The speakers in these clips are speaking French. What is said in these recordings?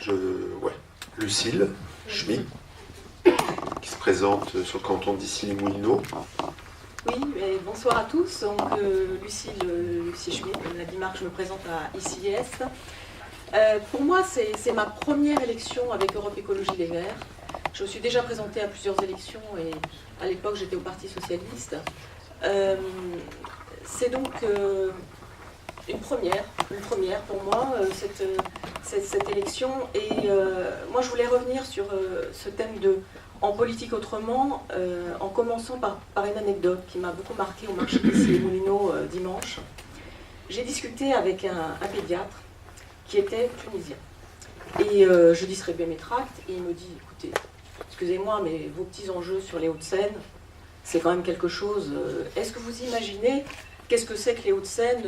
Ouais. Lucille Schmitt, qui se présente sur le canton d'Issy-les-Moulineaux. Oui, bonsoir à tous. Donc, Lucille Schmitt, comme l'a dit Marc, je me présente à ICIS. Pour moi, c'est ma première élection avec Europe Écologie Les Verts. Je me suis déjà présentée à plusieurs élections et à l'époque j'étais au Parti Socialiste. C'est donc une première pour moi, cette élection. Et moi je voulais revenir sur ce thème de en politique autrement, en commençant par une anecdote qui m'a beaucoup marquée au marché d'Issy-les-Moulineaux dimanche. J'ai discuté avec un pédiatre qui était tunisien. Et je distribuais mes tracts et il me dit, écoutez, excusez-moi, mais vos petits enjeux sur les Hauts-de-Seine, c'est quand même quelque chose. Est-ce que vous imaginez qu'est-ce que c'est que les Hauts-de-Seine,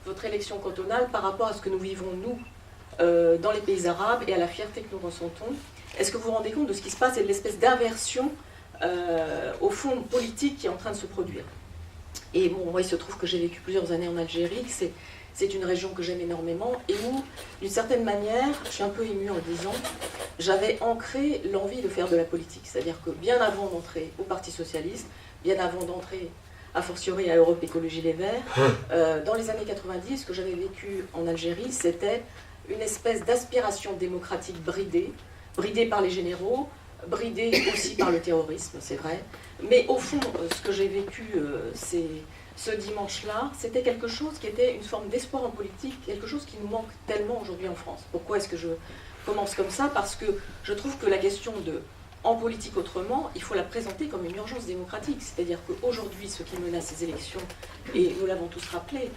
votre élection cantonale, par rapport à ce que nous vivons, nous, dans les pays arabes et à la fierté que nous ressentons? Est-ce que vous vous rendez compte de ce qui se passe et de l'espèce d'inversion, au fond, politique qui est en train de se produire? Et bon, moi, il se trouve que j'ai vécu plusieurs années en Algérie, que c'est une région que j'aime énormément, et où, d'une certaine manière, je suis un peu émue en le disant, j'avais ancré l'envie de faire de la politique. C'est-à-dire que bien avant d'entrer au Parti Socialiste, bien avant d'entrer, a fortiori, à Europe Écologie Les Verts, dans les années 90, ce que j'avais vécu en Algérie, c'était une espèce d'aspiration démocratique bridée par les généraux, bridée aussi par le terrorisme, c'est vrai. Mais au fond, ce que j'ai vécu ce dimanche-là, c'était quelque chose qui était une forme d'espoir en politique, quelque chose qui nous manque tellement aujourd'hui en France. Pourquoi est-ce que je commence comme ça? Parce que je trouve que la question de en politique autrement, il faut la présenter comme une urgence démocratique. C'est-à-dire qu'aujourd'hui, ce qui menace ces élections, et nous l'avons tous rappelé,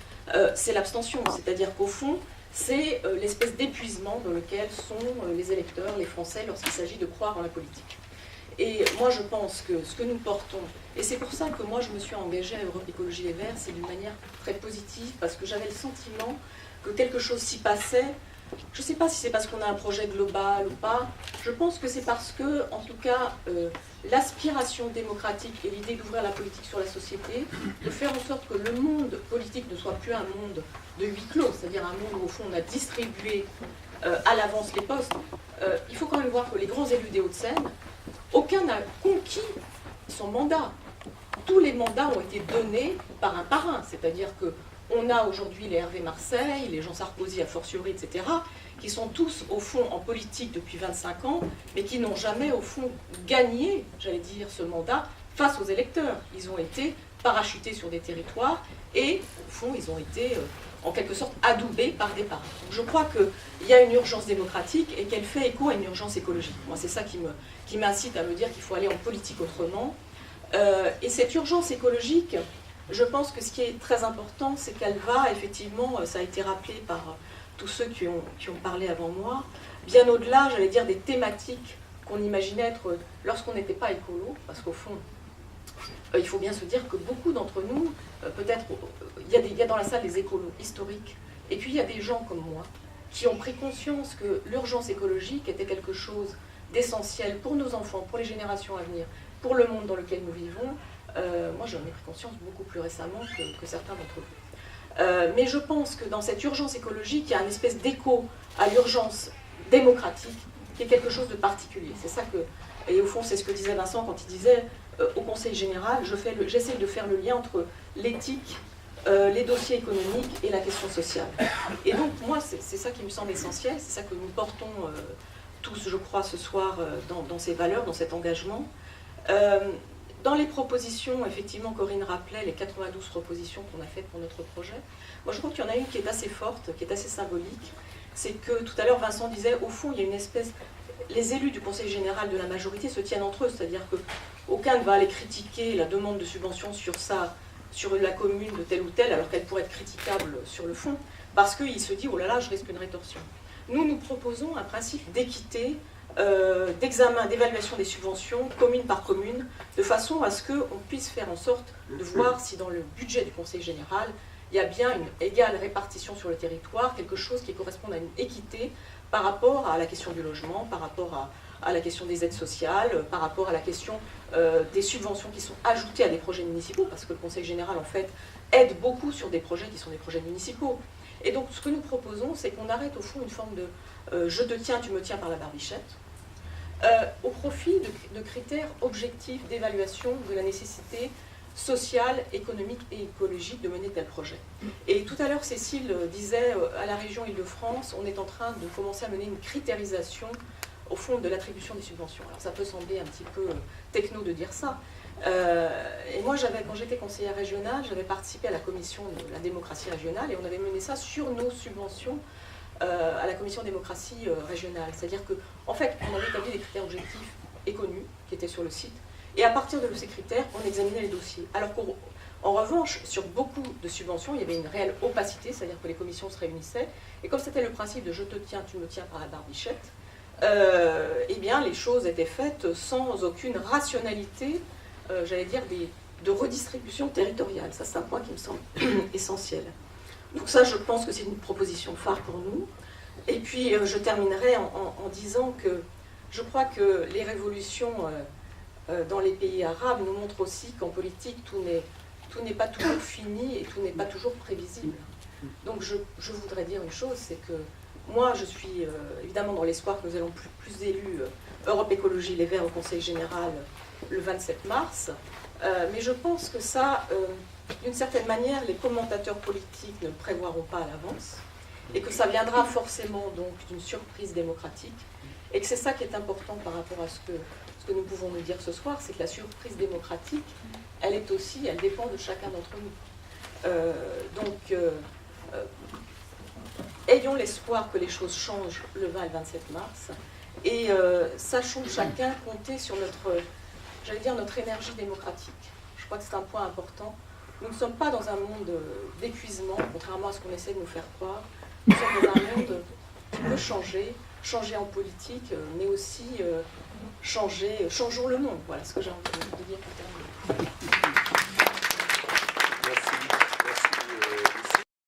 c'est l'abstention. C'est-à-dire qu'au fond, c'est l'espèce d'épuisement dans lequel sont les électeurs, les Français, lorsqu'il s'agit de croire en la politique. Et moi, je pense que ce que nous portons, et c'est pour ça que moi, je me suis engagée à Europe Écologie Les Verts, c'est d'une manière très positive, parce que j'avais le sentiment que quelque chose s'y passait. Je ne sais pas si c'est parce qu'on a un projet global ou pas. Je pense que c'est parce que, en tout cas, l'aspiration démocratique et l'idée d'ouvrir la politique sur la société, de faire en sorte que le monde politique ne soit plus un monde de huis clos, c'est-à-dire un monde où, au fond, on a distribué à l'avance les postes. Il faut quand même voir que les grands élus des Hauts-de-Seine, aucun n'a conquis son mandat. Tous les mandats ont été donnés par un, c'est-à-dire qu'on a aujourd'hui les Hervé Marseille, les Jean Sarkozy a fortiori, etc., qui sont tous, au fond, en politique depuis 25 ans, mais qui n'ont jamais, au fond, gagné, j'allais dire, ce mandat face aux électeurs. Ils ont été parachutés sur des territoires et, au fond, ils ont été, en quelque sorte, adoubés par des parts. Donc je crois qu'il y a une urgence démocratique et qu'elle fait écho à une urgence écologique. Moi, c'est ça qui m'incite à me dire qu'il faut aller en politique autrement. Et cette urgence écologique, je pense que ce qui est très important, c'est qu'elle va, effectivement, ça a été rappelé par tous ceux qui ont parlé avant moi, bien au-delà, j'allais dire, des thématiques qu'on imaginait être lorsqu'on n'était pas écolo, parce qu'au fond, il faut bien se dire que beaucoup d'entre nous, peut-être, il y a dans la salle des écolos historiques, et puis il y a des gens comme moi, qui ont pris conscience que l'urgence écologique était quelque chose d'essentiel pour nos enfants, pour les générations à venir, pour le monde dans lequel nous vivons. Moi, j'en ai pris conscience beaucoup plus récemment que certains d'entre vous. Mais je pense que dans cette urgence écologique, il y a une espèce d'écho à l'urgence démocratique, qui est quelque chose de particulier. C'est ça que, et au fond, c'est ce que disait Vincent quand il disait, au Conseil général, j'essaie de faire le lien entre l'éthique, les dossiers économiques et la question sociale. Et donc, moi, c'est ça qui me semble essentiel, c'est ça que nous portons tous, je crois, ce soir, dans ces valeurs, dans cet engagement. Dans les propositions, effectivement, Corinne rappelait les 92 propositions qu'on a faites pour notre projet. Moi, je crois qu'il y en a une qui est assez forte, qui est assez symbolique. C'est que, tout à l'heure, Vincent disait, au fond, il y a une espèce... Les élus du Conseil général de la majorité se tiennent entre eux, c'est-à-dire qu'aucun ne va aller critiquer la demande de subvention sur la commune de telle ou telle, alors qu'elle pourrait être critiquable sur le fond, parce qu'il se dit, oh là là, je risque une rétorsion. Nous proposons un principe d'équité, d'examen, d'évaluation des subventions, commune par commune, de façon à ce qu'on puisse faire en sorte de voir si dans le budget du Conseil général, il y a bien une égale répartition sur le territoire, quelque chose qui corresponde à une équité par rapport à la question du logement, par rapport à la question des aides sociales, par rapport à la question des subventions qui sont ajoutées à des projets municipaux, parce que le Conseil général, en fait, aide beaucoup sur des projets qui sont des projets municipaux. Et donc ce que nous proposons, c'est qu'on arrête au fond une forme de je te tiens, tu me tiens par la barbichette, au profit de critères objectifs d'évaluation de la nécessité sociale, économique et écologique de mener tel projet. Et tout à l'heure, Cécile disait, à la région Île-de-France, on est en train de commencer à mener une critérisation au fond de l'attribution des subventions. Alors ça peut sembler un petit peu techno de dire ça. Et moi, quand j'étais conseillère régionale, j'avais participé à la commission de la démocratie régionale et on avait mené ça sur nos subventions à la commission démocratie régionale. C'est-à-dire qu'en fait, on avait établi des critères objectifs et connus qui étaient sur le site. Et à partir de ces critères, on examinait les dossiers. Alors qu'en revanche, sur beaucoup de subventions, il y avait une réelle opacité, c'est-à-dire que les commissions se réunissaient. Et comme c'était le principe de je te tiens, tu me tiens par la barbichette, eh bien, les choses étaient faites sans aucune rationalité, j'allais dire, de redistribution territoriale. Ça, c'est un point qui me semble essentiel. Donc ça, je pense que c'est une proposition phare pour nous. Et puis, je terminerai en disant que je crois que les révolutions dans les pays arabes nous montrent aussi qu'en politique, tout n'est pas toujours fini et tout n'est pas toujours prévisible. Donc je voudrais dire une chose, c'est que moi, je suis évidemment dans l'espoir que nous allons plus d'élus Europe Écologie Les Verts au Conseil Général le 27 mars, mais je pense que ça, d'une certaine manière, les commentateurs politiques ne le prévoiront pas à l'avance, et que ça viendra forcément donc d'une surprise démocratique, et que c'est ça qui est important par rapport à ce que nous pouvons nous dire ce soir, c'est que la surprise démocratique, elle dépend de chacun d'entre nous. Donc, ayons l'espoir que les choses changent le 20 et le 27 mars, et sachons chacun compter sur notre énergie démocratique. Je crois que c'est un point important. Nous ne sommes pas dans un monde d'épuisement, contrairement à ce qu'on essaie de nous faire croire. Nous sommes dans un monde qui peut changer en politique, mais aussi changeons le monde. Voilà ce que j'ai envie de dire pour terminer.